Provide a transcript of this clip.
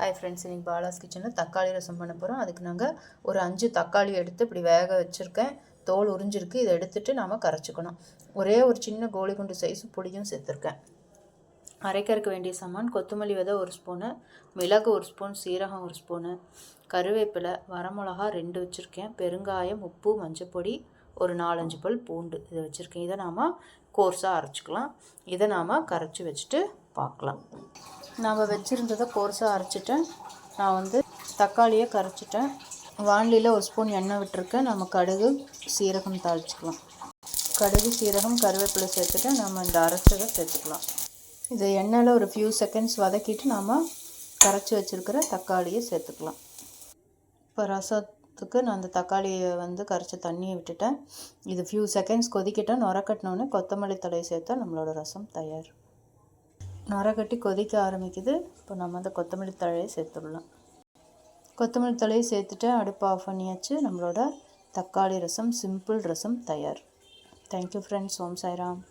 Hi friends, இன்றைக்கி பாலாஸ் கிச்சனில் தக்காளி ரசம் பண்ண போகிறோம். அதுக்கு நாங்கள் ஒரு 5 தக்காளி எடுத்து இப்படி வேக வச்சுருக்கேன். தோல் உறிஞ்சிருக்கு. இதை எடுத்துகிட்டு நாம் கரைச்சிக்கணும். ஒரே ஒரு சின்ன கோழி குண்டு சைஸு புளியும் சேர்த்துருக்கேன். அரைக்கறக்கு வேண்டிய சாமான்: கொத்தமல்லி விதை 1 ஸ்பூனு, மிளகு 1 ஸ்பூன், சீரகம் 1 ஸ்பூனு, கருவேப்பிலை, வரமிளகா 2 வச்சுருக்கேன், பெருங்காயம், உப்பு, மஞ்சப்பொடி, ஒரு 4-5 பல் பூண்டு இதை வச்சுருக்கேன். இதை நாம் கோர்ஸாக அரைச்சிக்கலாம். இதை நாம் கரைச்சி வச்சுட்டு பார்க்கலாம். நாம் வச்சுருந்ததை கோர்ஸாக அரைச்சிட்டேன். நான் தக்காளியை கரைச்சிட்டேன். வாண்டியில் 1 ஸ்பூன் எண்ணெய் விட்டுருக்கேன். நம்ம கடுகு சீரகம் தாளிச்சிக்கலாம். கடுகு சீரகம் கருவேப்பிலை சேர்த்துட்டு நம்ம இந்த அரைச்சதை சேர்த்துக்கலாம். இதை எண்ணெயில் ஒரு ஃபியூ செகண்ட்ஸ் வதக்கிட்டு நாம் கரைச்சி வச்சுருக்கிற தக்காளியை சேர்த்துக்கலாம். இப்போ ரசத்துக்கு நான் அந்த தக்காளியை கரைச்ச தண்ணியை விட்டுட்டேன். இது ஃபியூ செகண்ட்ஸ் கொதிக்கிட்டால் நுரக்கட்டினோடனே கொத்தமல்லி தழையை சேர்த்தா நம்மளோட ரசம் தயார். நுரக்கட்டி கொதிக்க ஆரம்பிக்குது. இப்போ நம்ம அந்த கொத்தமல்லி தழையை சேர்த்துடலாம். கொத்தமல்லி தழையை சேர்த்துட்டு அடுப்பு ஆஃப் பண்ணியாச்சு. நம்மளோட தக்காளி ரசம், சிம்பிள் ரசம் தயார். Thank you friends. ஓம் சாய்ராம்.